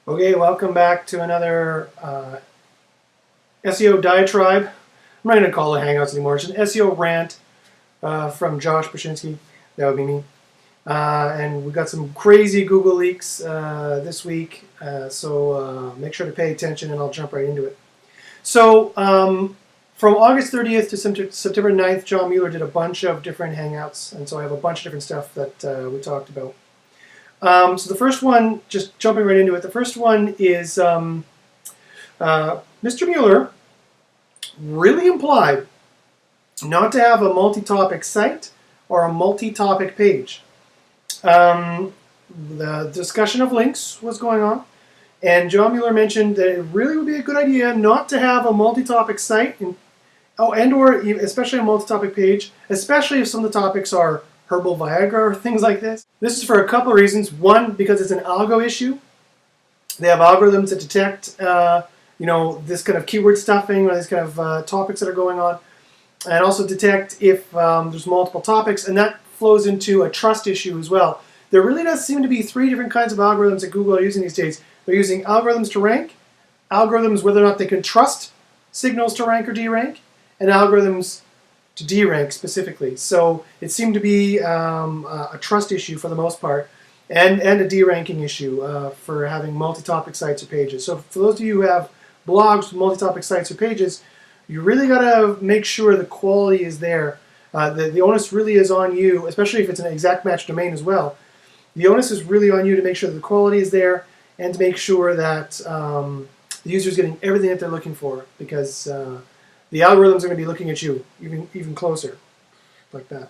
Okay, welcome back to another SEO diatribe. I'm not going to call it Hangouts anymore. It's an SEO rant from Josh Bachynski. That would be me. And we got some crazy Google leaks this week, so make sure to pay attention and I'll jump right into it. So from August 30th to September 9th, John Mueller did a bunch of different Hangouts, and so I have a bunch of different stuff that we talked about. So the first one, just jumping right into it, the first one is Mr. Mueller really implied not to have a multi-topic site or a multi-topic page. The discussion of links was going on, and John Mueller mentioned that it really would be a good idea not to have a multi-topic site, or especially a multi-topic page, especially if some of the topics are herbal Viagra or things like this. This is for a couple of reasons. One, because it's an algo issue. They have algorithms that detect, this kind of keyword stuffing or these kind of topics that are going on, and also detect if there's multiple topics, and that flows into a trust issue as well. There really does seem to be three different kinds of algorithms that Google are using these days. They're using algorithms to rank, algorithms whether or not they can trust signals to rank or derank, and algorithms to derank specifically. So it seemed to be a trust issue for the most part, and a deranking issue for having multi-topic sites or pages. So for those of you who have blogs with multi-topic sites or pages, you really got to make sure the quality is there. The onus really is on you, especially if it's an exact match domain as well. The onus is really on you to make sure that the quality is there and to make sure that the user is getting everything that they're looking for, because the algorithms are going to be looking at you even closer, like that.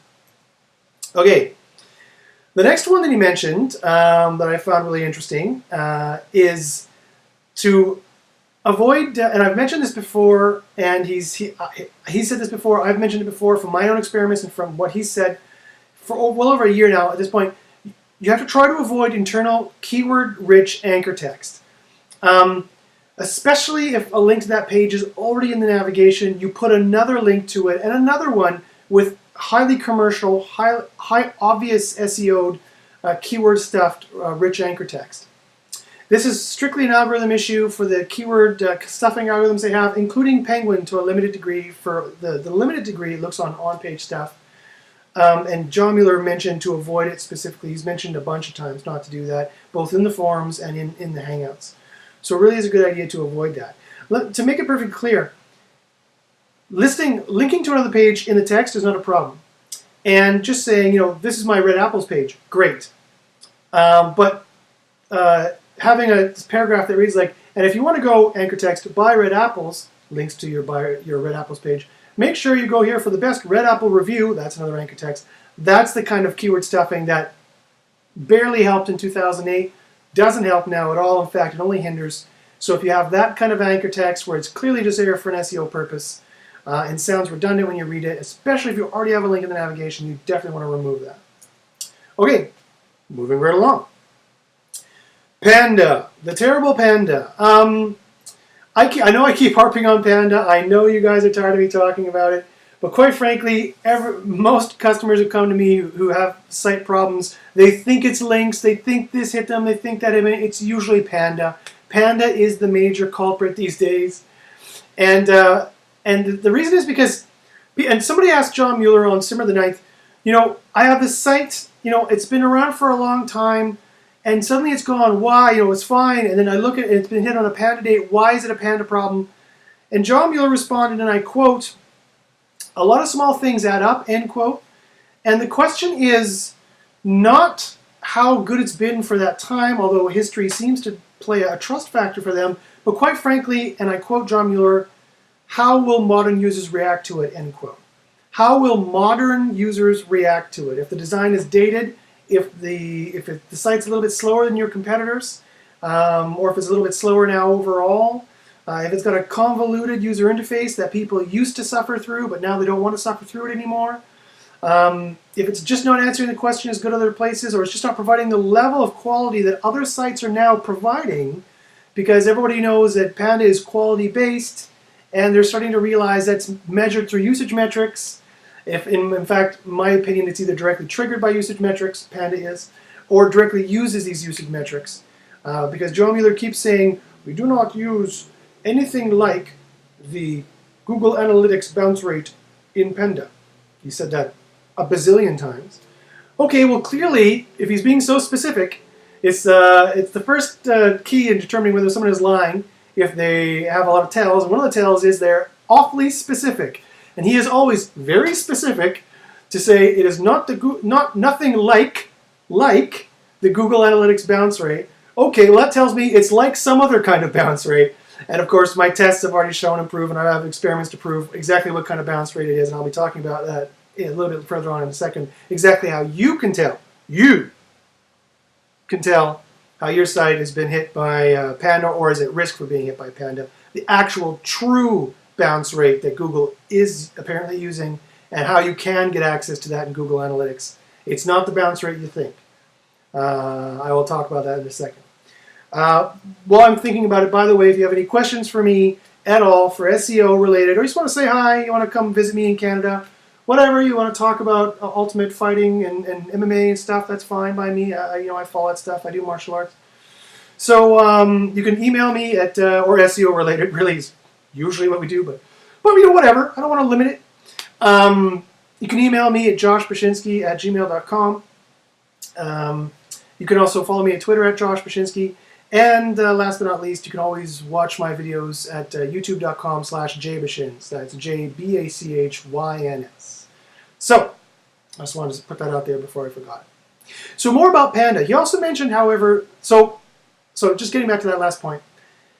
Okay, the next one that he mentioned that I found really interesting is to avoid, and I've mentioned this before, and he said this before, I've mentioned it before from my own experiments and from what he said for well over a year now at this point. You have to try to avoid internal keyword-rich anchor text. Especially if a link to that page is already in the navigation, you put another link to it and another one with highly commercial, high obvious SEO'd, keyword-stuffed, rich anchor text. This is strictly an algorithm issue for the keyword stuffing algorithms they have, including Penguin to a limited degree. For the limited degree, it looks on-page stuff. And John Mueller mentioned to avoid it specifically. He's mentioned a bunch of times not to do that, both in the forums and in the Hangouts. So it really is a good idea to avoid that. To make it perfectly clear, linking to another page in the text is not a problem. And just saying, this is my Red Apples page, great. But having a paragraph that reads like, and if you want to go anchor text, buy Red Apples, links to your Red Apples page, make sure you go here for the best Red Apple review, that's another anchor text. That's the kind of keyword stuffing that barely helped in 2008. Doesn't help now at all. In fact, it only hinders. So if you have that kind of anchor text where it's clearly just there for an SEO purpose and sounds redundant when you read it, especially if you already have a link in the navigation, you definitely want to remove that. Okay, moving right along. Panda, the terrible Panda. I know I keep harping on Panda. I know you guys are tired of me talking about it. But quite frankly, most customers who come to me who have site problems, they think it's links, they think this hit them, they think that it's usually Panda. Panda is the major culprit these days. And the reason is because, and somebody asked John Mueller on September the 9th, I have this site, it's been around for a long time, and suddenly it's gone, why? It's fine. And then I look at it, it's been hit on a Panda date, why is it a Panda problem? And John Mueller responded, and I quote, "A lot of small things add up," end quote. And the question is not how good it's been for that time, although history seems to play a trust factor for them, but quite frankly, and I quote John Mueller, how will modern users react to it, end quote. How will modern users react to it? If the design is dated, if the site's a little bit slower than your competitors, or if it's a little bit slower now overall, if it's got a convoluted user interface that people used to suffer through, but now they don't want to suffer through it anymore. If it's just not answering the question as good as other places, or it's just not providing the level of quality that other sites are now providing, because everybody knows that Panda is quality-based, and they're starting to realize that's measured through usage metrics. If, in fact, in my opinion, it's either directly triggered by usage metrics, Panda is, or directly uses these usage metrics. because Joe Mueller keeps saying, we do not use anything like the Google Analytics bounce rate in Panda. He said that a bazillion times. Okay, well clearly, if he's being so specific, it's the first key in determining whether someone is lying if they have a lot of tells. And one of the tells is they're awfully specific. And he is always very specific to say it is not nothing like the Google Analytics bounce rate. Okay, well that tells me it's like some other kind of bounce rate. And of course, my tests have already shown and proven, I have experiments to prove exactly what kind of bounce rate it is, and I'll be talking about that a little bit further on in a second, exactly how you can tell how your site has been hit by Panda or is at risk for being hit by Panda. The actual true bounce rate that Google is apparently using and how you can get access to that in Google Analytics. It's not the bounce rate you think. I will talk about that in a second. While I'm thinking about it, by the way, if you have any questions for me at all for SEO related, or you just want to say hi, you want to come visit me in Canada, whatever, you want to talk about ultimate fighting and MMA and stuff, that's fine by me. I follow that stuff. I do martial arts. So you can email me at, or SEO related, really is usually what we do, but whatever. I don't want to limit it. You can email me at joshbachynski@gmail.com. You can also follow me at Twitter at joshbachynski. And last but not least, you can always watch my videos at youtube.com/jbachins. That's JBACHYNS. So, I just wanted to put that out there before I forgot. So more about Panda. He also mentioned, however, so just getting back to that last point.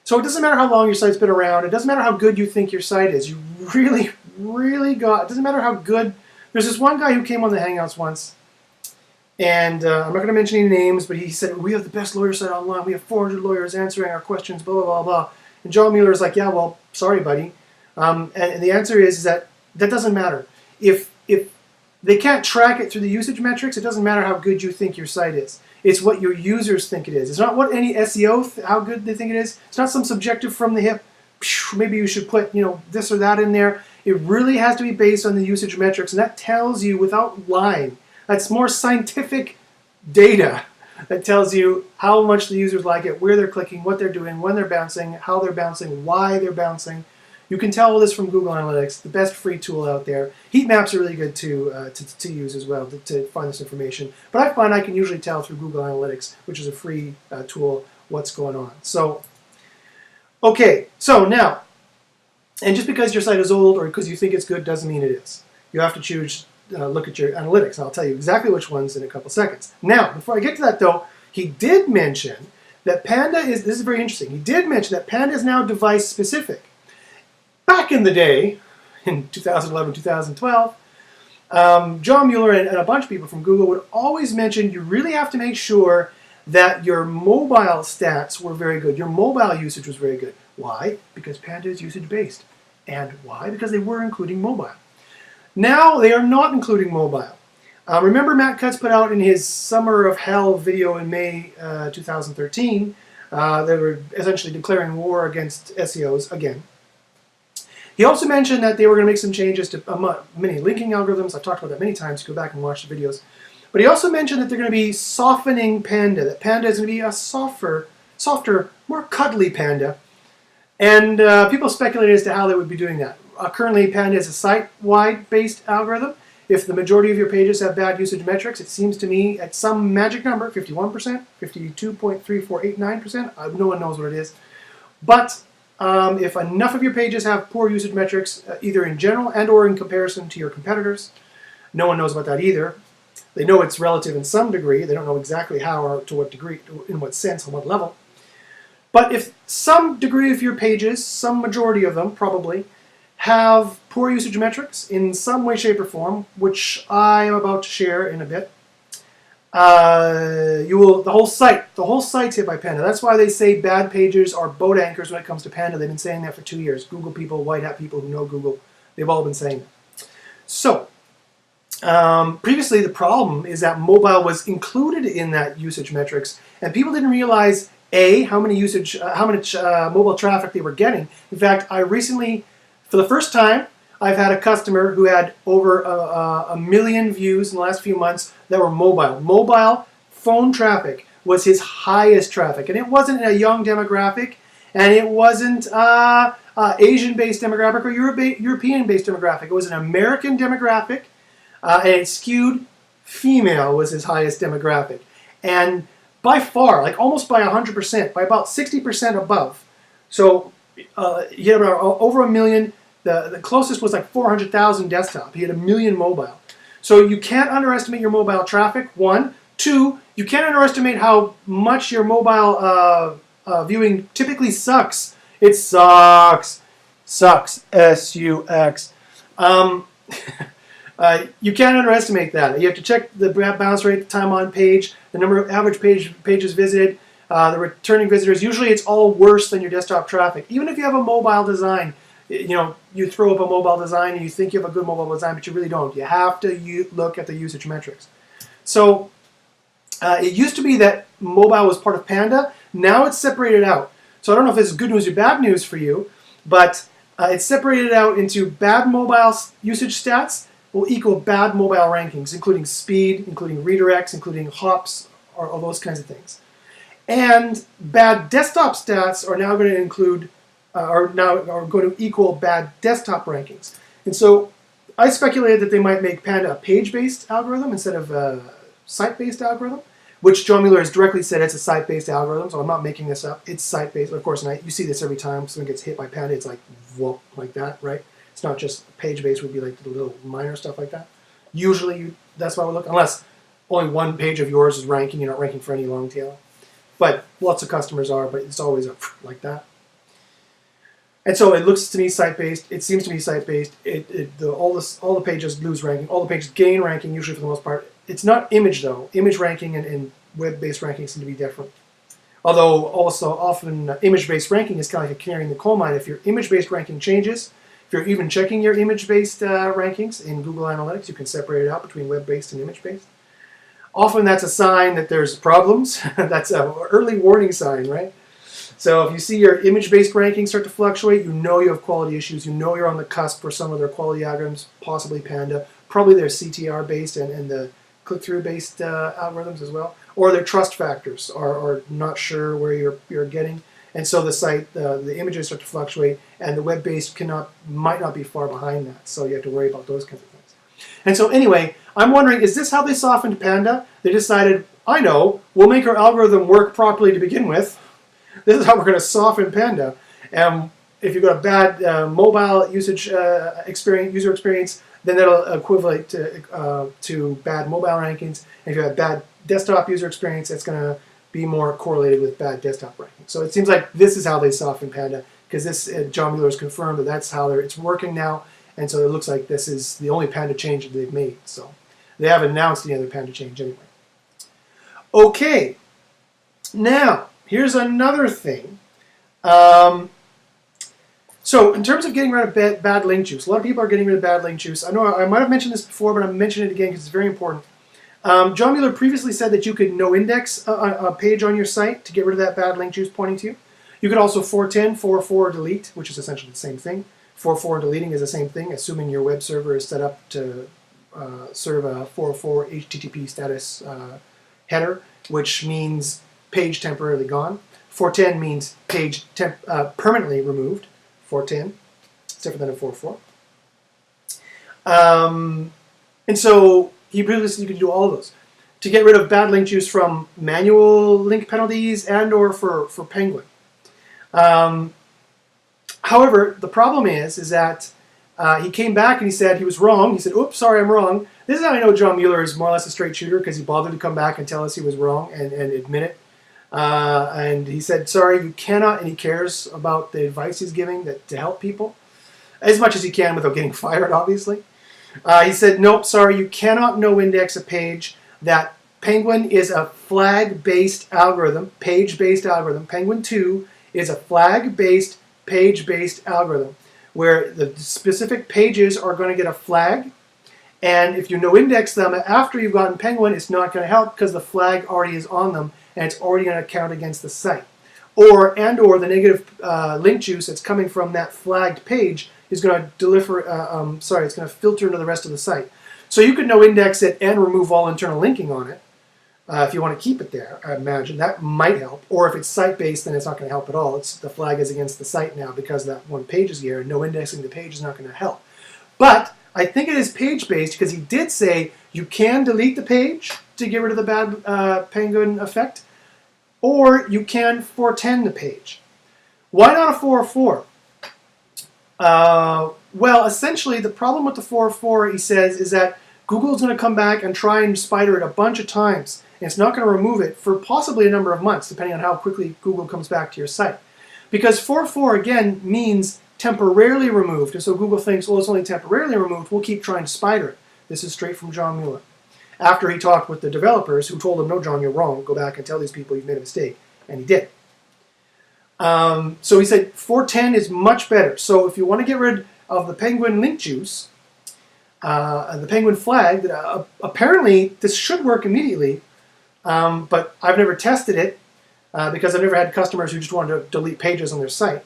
So it doesn't matter how long your site's been around. It doesn't matter how good you think your site is. You really, really got, it doesn't matter how good. There's this one guy who came on the Hangouts once. And I'm not going to mention any names, but he said, we have the best lawyer site online. We have 400 lawyers answering our questions, blah, blah, blah, blah. And John Mueller is like, yeah, well, sorry, buddy. And the answer is that doesn't matter. If they can't track it through the usage metrics, it doesn't matter how good you think your site is. It's what your users think it is. It's not what any SEO, how good they think it is. It's not some subjective from the hip, maybe you should put this or that in there. It really has to be based on the usage metrics, and that tells you without lying. That's more scientific data that tells you how much the users like it, where they're clicking, what they're doing, when they're bouncing, how they're bouncing, why they're bouncing. You can tell all this from Google Analytics, the best free tool out there. Heat maps are really good to use as well to find this information. But I find I can usually tell through Google Analytics, which is a free tool, what's going on. So, okay, so now, and just because your site is old or because you think it's good doesn't mean it is. You have to choose. Look at your analytics. I'll tell you exactly which ones in a couple seconds. Now, before I get to that though, he did mention that Panda is, this is very interesting, he did mention that Panda is now device specific. Back in the day, in 2011, 2012, John Mueller and a bunch of people from Google would always mention you really have to make sure that your mobile stats were very good. Your mobile usage was very good. Why? Because Panda is usage based. And why? Because they were including mobile. Now they are not including mobile. Remember Matt Cutts put out in his Summer of Hell video in May 2013, they were essentially declaring war against SEOs again. He also mentioned that they were going to make some changes to many linking algorithms. I've talked about that many times. Go back and watch the videos. But he also mentioned that they're going to be softening Panda, that Panda is going to be a softer, more cuddly Panda. And people speculated as to how they would be doing that. Currently, Panda is a site-wide based algorithm. If the majority of your pages have bad usage metrics, it seems to me at some magic number, 51%, 52.3489%, no one knows what it is. But if enough of your pages have poor usage metrics, either in general and or in comparison to your competitors, no one knows about that either. They know it's relative in some degree. They don't know exactly how or to what degree, in what sense, on what level. But if some degree of your pages, some majority of them probably, have poor usage metrics in some way, shape, or form, which I am about to share in a bit, the whole site's hit by Panda. That's why they say bad pages are boat anchors when it comes to Panda. They've been saying that for 2 years. Google people, white hat people who know Google, they've all been saying that. So, previously the problem is that mobile was included in that usage metrics, and people didn't realize how much mobile traffic they were getting. In fact, I recently, for the first time, I've had a customer who had over a million views in the last few months that were mobile. Mobile phone traffic was his highest traffic. And it wasn't a young demographic, and it wasn't Asian-based demographic or European-based demographic. It was an American demographic, and it skewed female was his highest demographic. And by far, like almost by 100%, by about 60% above. So he had about over 1 million. The closest was like 400,000 desktop. He had 1 million mobile. So you can't underestimate your mobile traffic, one. Two, you can't underestimate how much your mobile viewing typically sucks. It sucks. Sucks. S-U-X. You can't underestimate that. You have to check the bounce rate, the time on page, the number of average pages visited, the returning visitors. Usually it's all worse than your desktop traffic. Even if you have a mobile design, you throw up a mobile design and you think you have a good mobile design, but you really don't. You have to look at the usage metrics. So it used to be that mobile was part of Panda. Now it's separated out. So I don't know if this is good news or bad news for you, but it's separated out into bad mobile usage stats will equal bad mobile rankings, including speed, including redirects, including hops, or all those kinds of things. And bad desktop stats are now going to include, are going to equal bad desktop rankings. And so I speculated that they might make Panda a page-based algorithm instead of a site-based algorithm, which John Mueller has directly said it's a site-based algorithm, so I'm not making this up. It's site-based. Of course, and you see this every time someone gets hit by Panda, it's like, whoop, like that, right? It's not just page-based, would be like the little minor stuff like that. Usually, that's why we look, unless only one page of yours is ranking, you're not ranking for any long tail. But lots of customers are, but it's always like that. And so it looks to me site-based. It seems to me site-based. All the pages lose ranking. All the pages gain ranking, usually for the most part. It's not image, though. Image ranking and web-based ranking seem to be different. Although also often image-based ranking is kind of like a canary in the coal mine. If your image-based ranking changes, if you're even checking your image-based rankings in Google Analytics, you can separate it out between web-based and image-based. Often that's a sign that there's problems. That's an early warning sign, right? So if you see your image-based rankings start to fluctuate, you know you have quality issues. You know you're on the cusp for some of their quality algorithms, possibly Panda. Probably their CTR-based and the click-through-based algorithms as well. Or their trust factors are not sure where you're getting. And so the site, the images start to fluctuate, and the web-based might not be far behind that. So you have to worry about those kinds of things. And so anyway, I'm wondering, is this how they softened Panda? They decided, I know, we'll make our algorithm work properly to begin with. This is how we're going to soften Panda. And if you've got a bad mobile usage user experience, then that'll equivalent to bad mobile rankings. And if you have bad desktop user experience, that's going to be more correlated with bad desktop rankings. So it seems like this is how they soften Panda, because this John Mueller has confirmed that that's how it's working now. And so it looks like this is the only Panda change that they've made. So they haven't announced any other Panda change anyway. Okay, now here's another thing. So in terms of getting rid of bad link juice, a lot of people are getting rid of bad link juice. I know I might have mentioned this before, but I'm mentioning it again because it's very important. John Mueller previously said that you could no-index a page on your site to get rid of that bad link juice pointing to you. You could also 410, 404 delete, which is essentially the same thing. 404 deleting is the same thing, assuming your web server is set up to serve a 404 HTTP status header, which means page temporarily gone. 410 means page permanently removed. 410, it's different than a 404. And so he previously you could do all of those to get rid of bad link juice from manual link penalties and or for Penguin. However, the problem is that he came back and he said he was wrong. He said, oops, sorry, I'm wrong. This is how I know John Mueller is more or less a straight shooter, because he bothered to come back and tell us he was wrong and admit it. And he said, sorry, you cannot, and he cares about the advice he's giving to help people as much as he can without getting fired, obviously. He said, nope, sorry, you cannot no-index a page. That Penguin is a flag-based algorithm, page-based algorithm. Penguin 2 is a flag-based, page-based algorithm where the specific pages are going to get a flag, and if you no-index them after you've gotten Penguin, it's not going to help because the flag already is on them and it's already going to count against the site. Or the negative link juice that's coming from that flagged page is going to it's going to filter into the rest of the site. So you could no-index it and remove all internal linking on it, If you want to keep it there, I imagine that might help. Or if it's site-based, then it's not going to help at all. The flag is against the site now because that one page is here, and no indexing the page is not going to help. But I think it is page-based because he did say you can delete the page to get rid of the bad penguin effect, or you can 410 the page. Why not a 404? Well, essentially, the problem with the 404, he says, is that Google's going to come back and try and spider it a bunch of times, and it's not going to remove it for possibly a number of months, depending on how quickly Google comes back to your site. Because 404, again, means temporarily removed, and so Google thinks, well, it's only temporarily removed, we'll keep trying to spider it. This is straight from John Mueller. After he talked with the developers who told him, no, John, you're wrong, go back and tell these people you've made a mistake, and he did. So he said 410 is much better. So if you want to get rid of the penguin link juice, the penguin flag, apparently this should work immediately, but I've never tested it because I've never had customers who just wanted to delete pages on their site.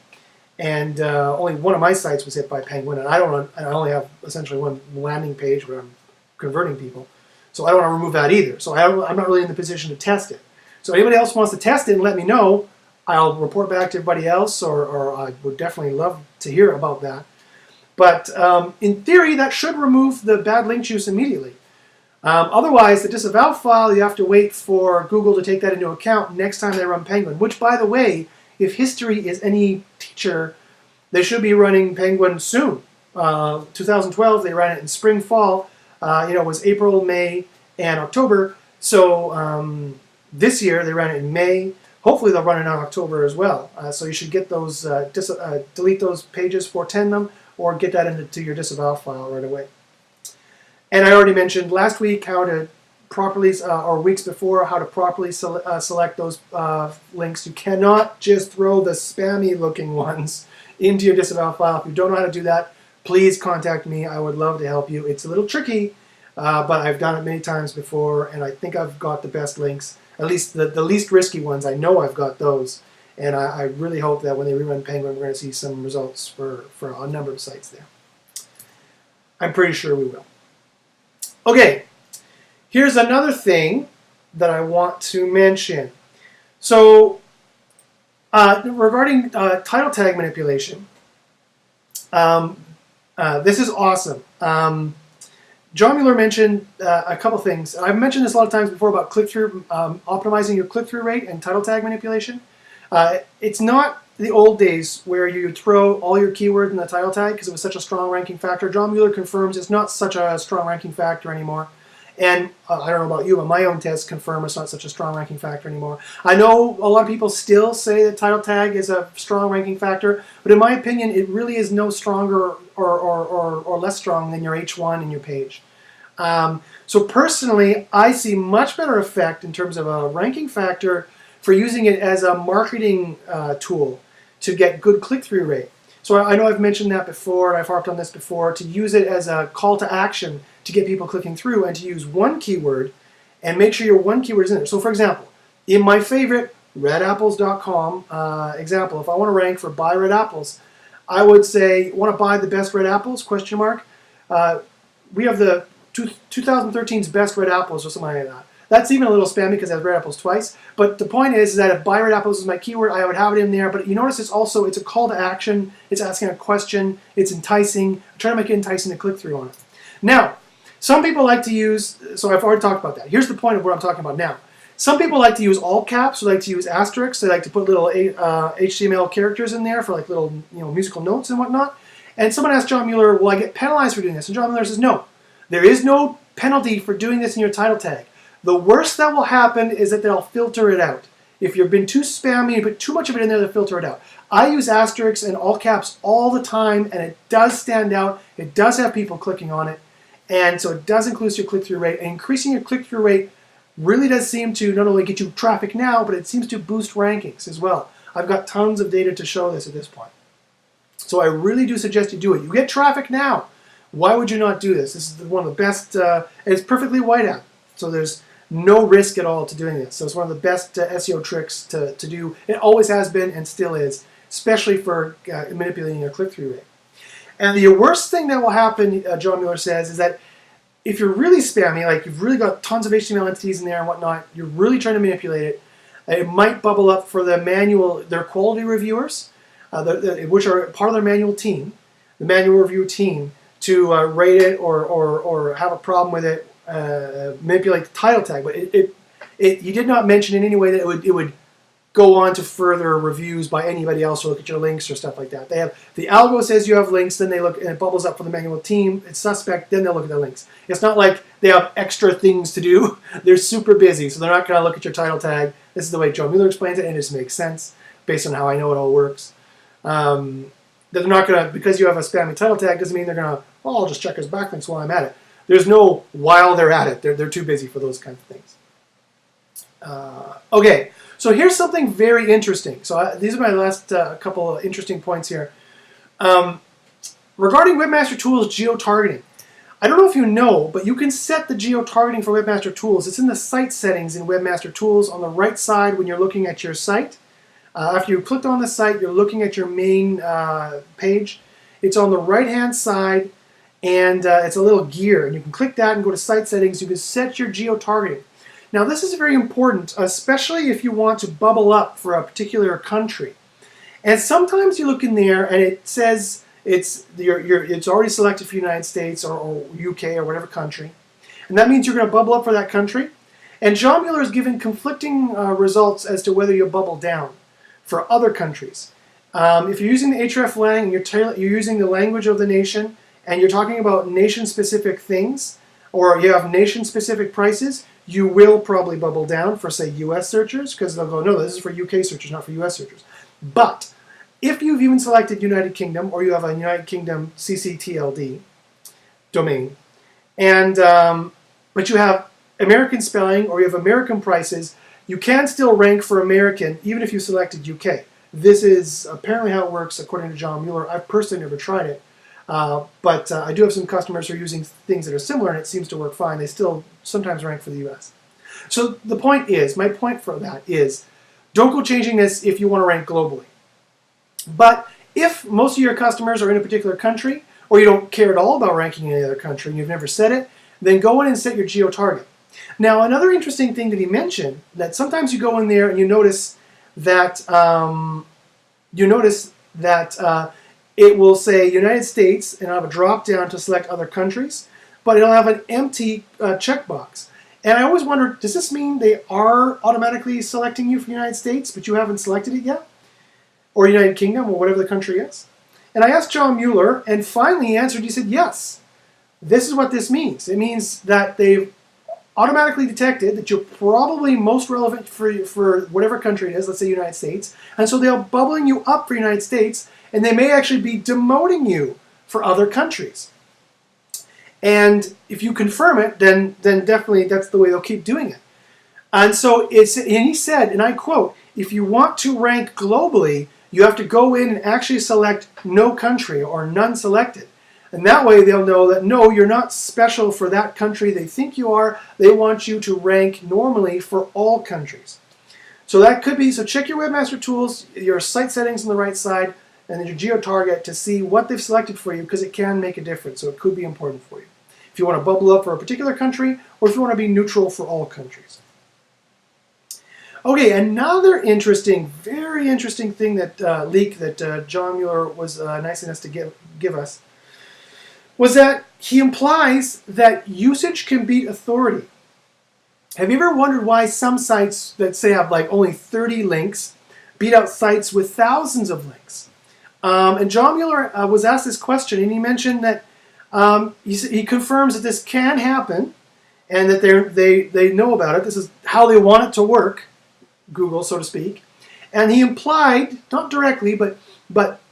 And only one of my sites was hit by penguin, and I only have essentially one landing page where I'm converting people. So I don't want to remove that either. So I'm not really in the position to test it. So anybody else wants to test it and let me know, I'll report back to everybody else, or I would definitely love to hear about that. But in theory, that should remove the bad link juice immediately. Otherwise, the disavow file, you have to wait for Google to take that into account next time they run Penguin, which, by the way, if history is any teacher, they should be running Penguin soon. 2012, they ran it in spring, fall. It was April, May, and October. So this year, they ran it in May. Hopefully, they'll run it in October as well. So you should get those, delete those pages, 410 them, or get that into your disavow file right away. And I already mentioned last week how to properly, or weeks before, how to properly select those links. You cannot just throw the spammy looking ones into your disavow file. If you don't know how to do that, please contact me. I would love to help you. It's a little tricky, but I've done it many times before, and I think I've got the best links, at least the least risky ones. I know I've got those, and I really hope that when they rerun Penguin, we're going to see some results for a number of sites there. I'm pretty sure we will. Okay, here's another thing that I want to mention. So, regarding title tag manipulation, this is awesome. John Mueller mentioned a couple things. I've mentioned this a lot of times before about click-through, optimizing your click-through rate and title tag manipulation. It's not the old days where you throw all your keywords in the title tag because it was such a strong ranking factor. John Mueller confirms it's not such a strong ranking factor anymore. And I don't know about you, but my own tests confirm it's not such a strong ranking factor anymore. I know a lot of people still say that title tag is a strong ranking factor, but in my opinion, it really is no stronger or less strong than your H1 and your page. So personally, I see much better effect in terms of a ranking factor for using it as a marketing tool to get good click-through rate. So I know I've mentioned that before, and I've harped on this before, to use it as a call to action to get people clicking through, and to use one keyword and make sure your one keyword is in there. So for example, in my favorite redapples.com example, if I want to rank for buy red apples, I would say, want to buy the best red apples, question mark. We have the 2013's best red apples or something like that. That's even a little spammy because it has red apples twice. But the point is that if buy red apples is my keyword, I would have it in there. But you notice it's a call to action. It's asking a question. It's enticing. I'm trying to make it enticing to click through on it. Now, some people like to use, so I've already talked about that. Here's the point of what I'm talking about now. Some people like to use all caps, or like to use asterisks. They like to put little HTML characters in there for like little musical notes and whatnot. And someone asked John Mueller, will I get penalized for doing this? And John Mueller says, no. There is no penalty for doing this in your title tag. The worst that will happen is that they'll filter it out. If you've been too spammy and put too much of it in there, they'll filter it out. I use asterisks and all caps all the time, and it does stand out. It does have people clicking on it. And so it does increase your click-through rate. And increasing your click-through rate really does seem to not only get you traffic now, but it seems to boost rankings as well. I've got tons of data to show this at this point. So I really do suggest you do it. You get traffic now. Why would you not do this? This is one of the best, and it's perfectly white out. So there's no risk at all to doing this. So it's one of the best SEO tricks to do. It always has been and still is, especially for manipulating your click-through rate. And the worst thing that will happen, John Mueller says, is that if you're really spammy, like you've really got tons of HTML entities in there and whatnot, you're really trying to manipulate it, it might bubble up for their quality reviewers, which are part of their manual team, the manual review team, to rate it or have a problem with it, manipulate the title tag. But you did not mention in any way that it would go on to further reviews by anybody else or look at your links or stuff like that. They have the algo says you have links, then they look and it bubbles up for the manual team. It's suspect, then they'll look at the links. It's not like they have extra things to do. They're super busy, so they're not going to look at your title tag. This is the way Joe Mueller explains it, and it just makes sense based on how I know it all works. They're not going to, because you have a spammy title tag, doesn't mean they're going to, oh, I'll just check his backlinks while I'm at it. There's no while they're at it. They're too busy for those kinds of things. Okay. So here's something very interesting. So these are my last couple of interesting points here. Regarding Webmaster Tools geo-targeting, I don't know if you know, but you can set the geo-targeting for Webmaster Tools. It's in the site settings in Webmaster Tools on the right side when you're looking at your site. After you clicked on the site, you're looking at your main page. It's on the right-hand side, and it's a little gear. And you can click that and go to Site Settings. You can set your geo-targeting. Now this is very important, especially if you want to bubble up for a particular country. And sometimes you look in there and it says it's already selected for the United States or UK or whatever country. And that means you're going to bubble up for that country. And John Mueller has given conflicting results as to whether you bubble down for other countries. If you're using the hreflang and you're using the language of the nation and you're talking about nation-specific things, or you have nation-specific prices, you will probably bubble down for, say, US searchers, because they'll go, no, this is for UK searchers, not for US searchers. But if you've even selected United Kingdom, or you have a United Kingdom CCTLD domain, and but you have American spelling or you have American prices, you can still rank for American even if you selected UK. This is apparently how it works according to John Mueller. I've personally never tried it. But I do have some customers who are using things that are similar, and it seems to work fine. They still sometimes rank for the US. So the point is, my point for that is, don't go changing this if you want to rank globally. But if most of your customers are in a particular country, or you don't care at all about ranking in any other country, and you've never set it, then go in and set your geo-target. Now, another interesting thing that he mentioned, that sometimes you go in there and you notice that, it will say United States, and it'll have a drop down to select other countries, but it'll have an empty checkbox. And I always wondered, does this mean they are automatically selecting you for the United States, but you haven't selected it yet? Or United Kingdom, or whatever the country is? And I asked John Mueller, and finally he answered, he said, yes, this is what this means. It means that they've automatically detected that you're probably most relevant for whatever country it is, let's say United States, and so they're bubbling you up for United States, and they may actually be demoting you for other countries. And if you confirm it, then definitely that's the way they'll keep doing it. And so and he said, and I quote, if you want to rank globally, you have to go in and actually select no country or none selected. And that way they'll know that, no, you're not special for that country they think you are. They want you to rank normally for all countries. So that could be, so check your Webmaster Tools, your site settings on the right side, and then your geo-target to see what they've selected for you, because it can make a difference, so it could be important for you. If you want to bubble up for a particular country, or if you want to be neutral for all countries. Okay, another interesting, very interesting thing that leak that John Mueller was nice enough to give us was that he implies that usage can beat authority. Have you ever wondered why some sites that say have like only 30 links beat out sites with thousands of links? And John Mueller was asked this question, and he mentioned that he confirms that this can happen, and that they know about it. This is how they want it to work, Google, so to speak. And he implied, not directly, but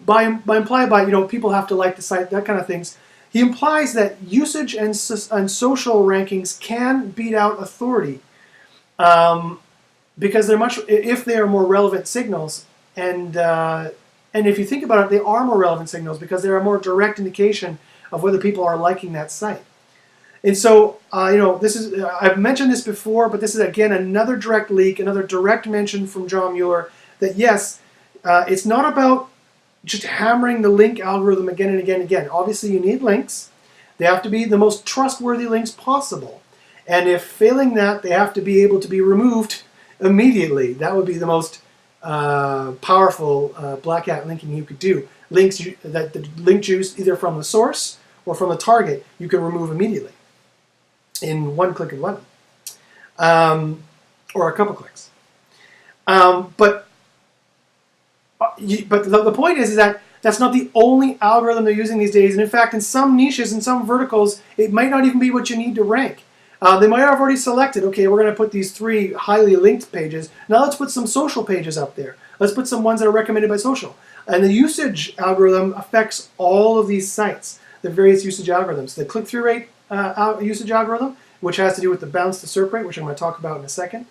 by implied by, people have to like the site, that kind of things. He implies that usage and social rankings can beat out authority because if they are more relevant signals, and if you think about it, they are more relevant signals because they're a more direct indication of whether people are liking that site. And so, I've mentioned this before, but this is again another direct leak, another direct mention from John Mueller that yes, it's not about just hammering the link algorithm again and again and again. Obviously, you need links, They have to be the most trustworthy links possible. And if failing that, they have to be able to be removed immediately. That would be the most powerful black hat linking you could do. Links that the link juice either from the source or from the target you can remove immediately in one click of a button, or a couple clicks. But the point is that that's not the only algorithm they're using these days. And in fact, in some niches, in some verticals, it might not even be what you need to rank. They might have already selected, okay, we're going to put these 3 highly linked pages. Now let's put some social pages up there. Let's put some ones that are recommended by social. And the usage algorithm affects all of these sites, the various usage algorithms. The click-through rate usage algorithm, which has to do with the bounce to SERP rate, which I'm going to talk about in a second.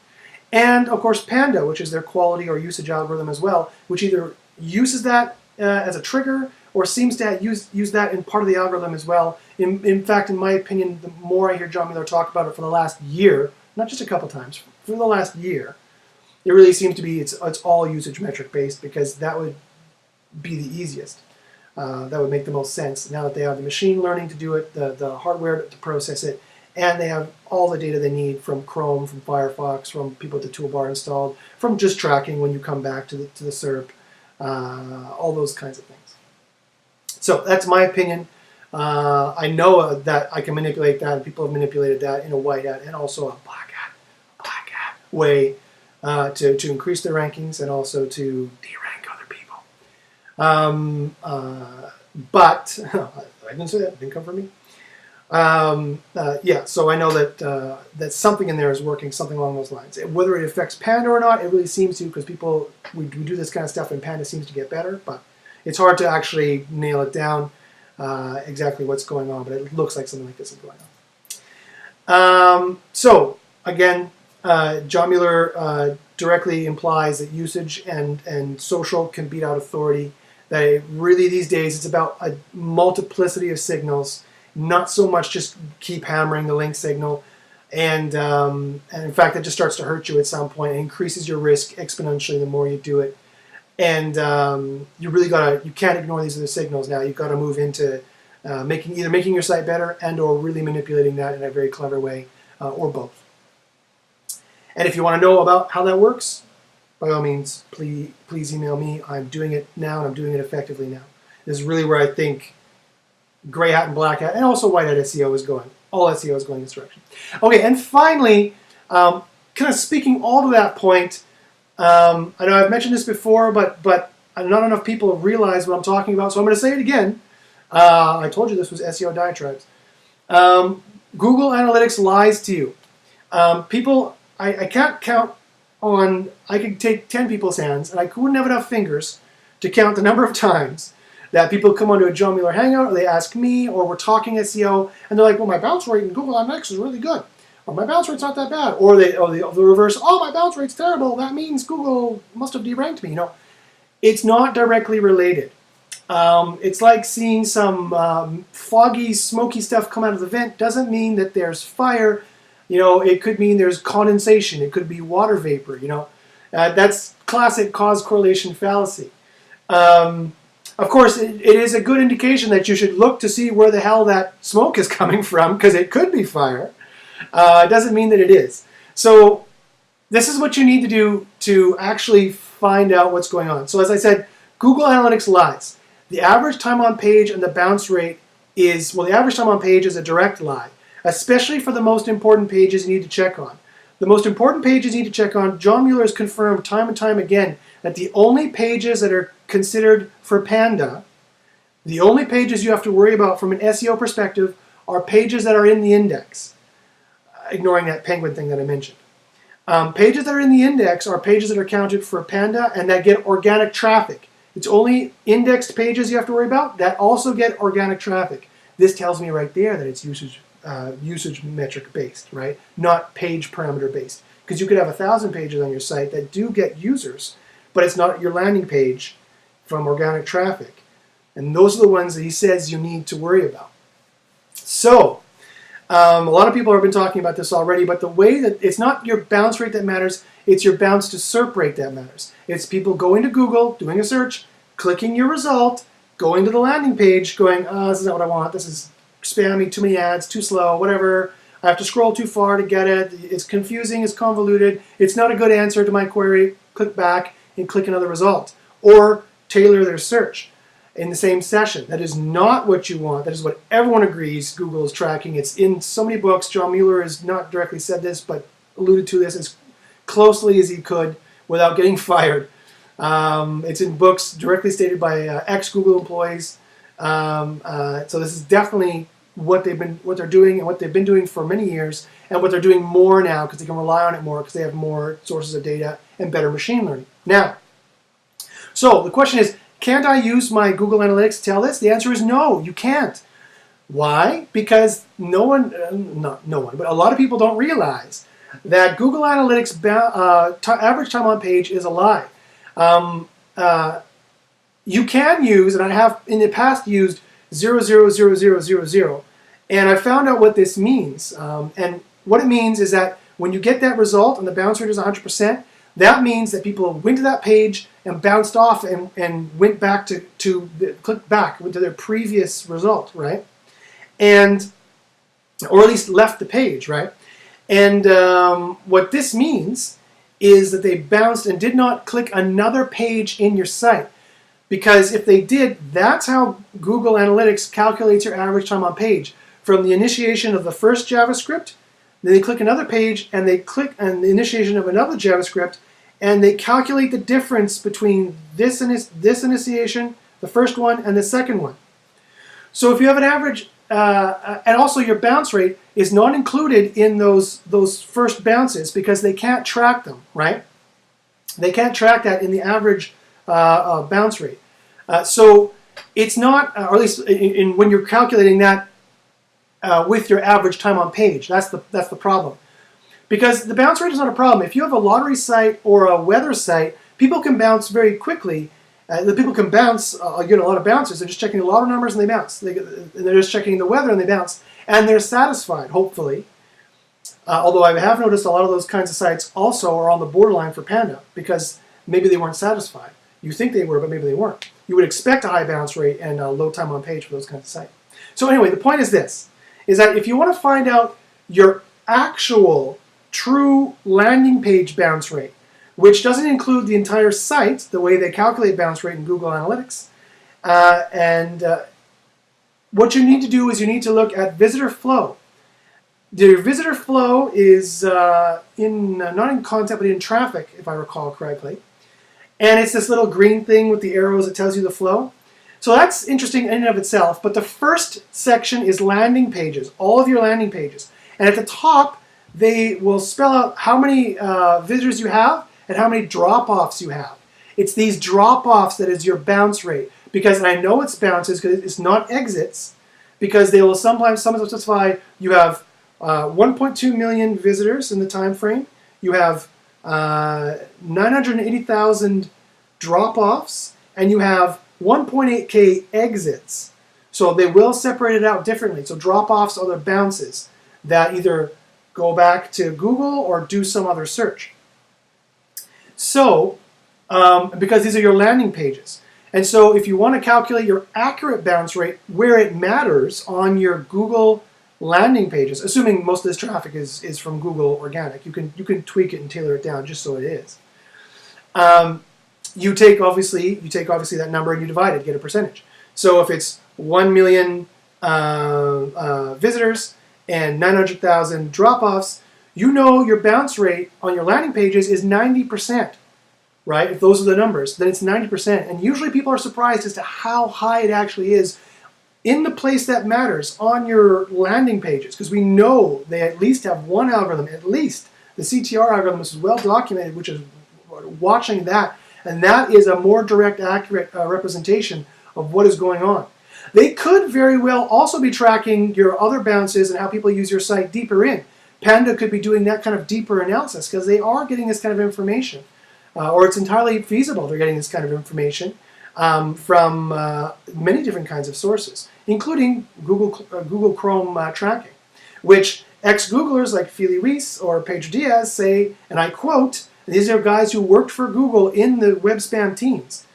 And, of course, Panda, which is their quality or usage algorithm as well, which either uses that as a trigger or seems to use that in part of the algorithm as well. In fact, in my opinion, the more I hear John Mueller talk about it for the last year, not just a couple times, for the last year, it really seems to be it's all usage metric based, because that would be the easiest. That would make the most sense now that they have the machine learning to do it, the hardware to process it, and they have all the data they need from Chrome, from Firefox, from people with the toolbar installed, from just tracking when you come back to the SERP, all those kinds of things. So that's my opinion. I know that I can manipulate that, and people have manipulated that in a white hat and also a black hat way to increase their rankings and also to derank other people. But I didn't say that. It didn't come from me. Yeah, so I know that something in there is working, something along those lines. Whether it affects Panda or not, it really seems to, because we do this kind of stuff and Panda seems to get better, but it's hard to actually nail it down exactly what's going on, but it looks like something like this is going on. So, again, John Mueller directly implies that usage and social can beat out authority, that it really these days it's about a multiplicity of signals, not so much just keep hammering the link signal, and in fact that just starts to hurt you at some point. It increases your risk exponentially the more you do it. And you really you can't ignore these other signals now. You've got to move into either making your site better and or really manipulating that in a very clever way, or both. And if you want to know about how that works, by all means, please email me. I'm doing it now, and I'm doing it effectively now. This is really where I think gray hat and black hat, and also white hat SEO is going. All SEO is going this direction. Okay, and finally, kind of speaking all to that point, I know I've mentioned this before, but not enough people realize what I'm talking about, so I'm going to say it again. I told you this was SEO diatribes. Google Analytics lies to you. People, I can't count on, I could take 10 people's hands, and I wouldn't have enough fingers to count the number of times that people come onto a John Mueller Hangout, or they ask me, or we're talking SEO, and they're like, well, my bounce rate in Google Analytics is really good. Or my bounce rate's not that bad. Or the reverse, oh, my bounce rate's terrible. That means Google must have deranked me. It's not directly related. It's like seeing some foggy, smoky stuff come out of the vent. Doesn't mean that there's fire. It could mean there's condensation. It could be water vapor. That's classic cause correlation fallacy. Of course, it is a good indication that you should look to see where the hell that smoke is coming from, because it could be fire. It doesn't mean that it is. So this is what you need to do to actually find out what's going on. So as I said, Google Analytics lies. The average time on page and the bounce rate is, well, the average time on page is a direct lie, especially for the most important pages you need to check on. The most important pages you need to check on, John Mueller has confirmed time and time again that the only pages that are considered for Panda, the only pages you have to worry about from an SEO perspective are pages that are in the index. Ignoring that penguin thing that I mentioned. Pages that are in the index are pages that are counted for Panda and that get organic traffic. It's only indexed pages you have to worry about that also get organic traffic. This tells me right there that it's usage metric based, right? Not page parameter based. Because you could have 1,000 pages on your site that do get users, but it's not your landing page from organic traffic. And those are the ones that he says you need to worry about. So, a lot of people have been talking about this already, but the way that it's not your bounce rate that matters, it's your bounce to SERP rate that matters. It's people going to Google, doing a search, clicking your result, going to the landing page, going, this is not what I want, this is spammy, too many ads, too slow, whatever. I have to scroll too far to get it. It's confusing, it's convoluted. It's not a good answer to my query. Click back and click another result. Or tailor their search in the same session. That is not what you want. That is what everyone agrees Google is tracking. It's in so many books. John Mueller has not directly said this, but alluded to this as closely as he could without getting fired. It's in books directly stated by ex-Google employees. So this is definitely what they're doing and what they've been doing for many years, and what they're doing more now because they can rely on it more because they have more sources of data and better machine learning. Now, so the question is, can't I use my Google Analytics to tell this? The answer is no, you can't. Why? Because not no one, but a lot of people don't realize that Google Analytics average time on page is a lie. You can use, and I have in the past used 0.00000, and I found out what this means. And what it means is that when you get that result and the bounce rate is 100%, that means that people went to that page and bounced off and went back clicked back to their previous result, right? And, or at least left the page, right? And what this means is that they bounced and did not click another page in your site. Because if they did, that's how Google Analytics calculates your average time on page. From the initiation of the first JavaScript, then they click another page, and they click on the initiation of another JavaScript, and they calculate the difference between this initiation, the first one, and the second one. So if you have an average, and also your bounce rate is not included in those first bounces because they can't track them, right? They can't track that in the average bounce rate. So it's not, or at least when you're calculating that with your average time on page, that's the problem. Because the bounce rate is not a problem. If you have a lottery site or a weather site, people can bounce very quickly. The people can bounce, get a lot of bounces. They're just checking the lotto numbers and they bounce. They're just checking the weather and they bounce. And they're satisfied, hopefully. Although I have noticed a lot of those kinds of sites also are on the borderline for Panda because maybe they weren't satisfied. You think they were, but maybe they weren't. You would expect a high bounce rate and a low time on page for those kinds of sites. So anyway, the point is this, is that if you want to find out your actual true landing page bounce rate, which doesn't include the entire site, the way they calculate bounce rate in Google Analytics, what you need to do is you need to look at visitor flow. The visitor flow is not in content, but in traffic, if I recall correctly. And it's this little green thing with the arrows that tells you the flow. So that's interesting in and of itself. But the first section is landing pages, all of your landing pages. And at the top, they will spell out how many visitors you have and how many drop-offs you have. It's these drop-offs that is your bounce rate. Because, and I know it's bounces because it's not exits, because they will sometimes specify you have 1.2 million visitors in the time frame. You have 980,000 drop-offs, and you have 1.8K exits. So they will separate it out differently. So drop-offs are the bounces that either go back to Google or do some other search. So, because these are your landing pages. And so if you want to calculate your accurate bounce rate where it matters on your Google landing pages, assuming most of this traffic is from Google organic, you can tweak it and tailor it down just so it is. You take obviously that number and you divide it, get a percentage. So if it's 1 million visitors and 900,000 drop-offs, you know your bounce rate on your landing pages is 90%, right? If those are the numbers, then it's 90%. And usually people are surprised as to how high it actually is in the place that matters on your landing pages, because we know they at least have one algorithm, at least the CTR algorithm is well documented, which is watching that, and that is a more direct, accurate representation of what is going on. They could very well also be tracking your other bounces and how people use your site deeper in. Panda could be doing that kind of deeper analysis because they are getting this kind of information, or it's entirely feasible they're getting this kind of information from many different kinds of sources, including Google Chrome tracking, which ex-Googlers like Fili Reese or Pedro Diaz say, and I quote, these are guys who worked for Google in the web spam teams,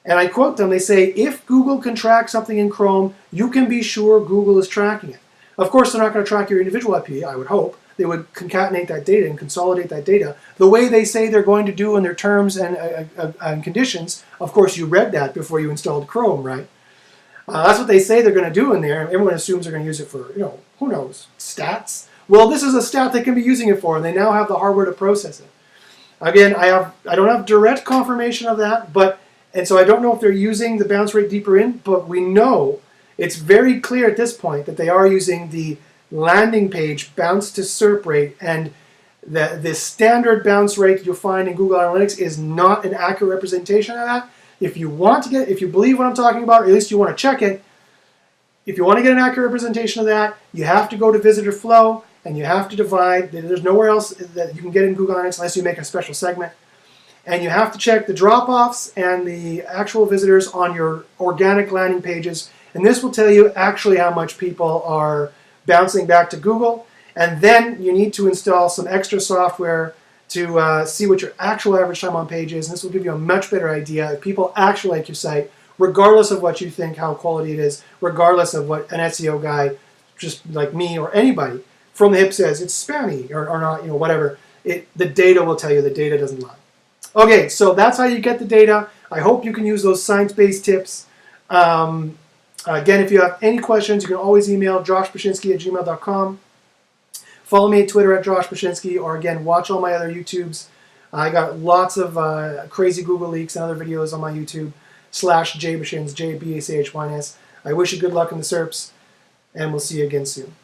And I quote them, they say, if Google can track something in Chrome, you can be sure Google is tracking it. Of course, they're not going to track your individual IP, I would hope. They would concatenate that data and consolidate that data the way they say they're going to do in their terms and conditions. Of course, you read that before you installed Chrome, right? That's what they say they're going to do in there. Everyone assumes they're going to use it for, who knows, stats? Well, this is a stat they can be using it for, and they now have the hardware to process it. Again, I don't have direct confirmation of that, and so I don't know if they're using the bounce rate deeper in, but we know it's very clear at this point that they are using the landing page bounce to SERP rate, and the standard bounce rate you'll find in Google Analytics is not an accurate representation of that. If you believe what I'm talking about, or at least you want to check it, if you want to get an accurate representation of that, you have to go to visitor flow, and you have to divide. There's nowhere else that you can get in Google Analytics unless you make a special segment. And you have to check the drop-offs and the actual visitors on your organic landing pages, and this will tell you actually how much people are bouncing back to Google. And then you need to install some extra software to see what your actual average time on page is, and this will give you a much better idea if people actually like your site, regardless of what you think, how quality it is, regardless of what an SEO guy, just like me or anybody from the hip says it's spammy or not, whatever. The data will tell you. The data doesn't lie. Okay, so that's how you get the data. I hope you can use those science-based tips. Again, if you have any questions, you can always email joshbachynski@gmail.com. Follow me at Twitter at joshbachynski, or again, watch all my other YouTubes. I got lots of crazy Google leaks and other videos on my YouTube, /jbachins, JBACHYNS. I wish you good luck in the SERPs, and we'll see you again soon.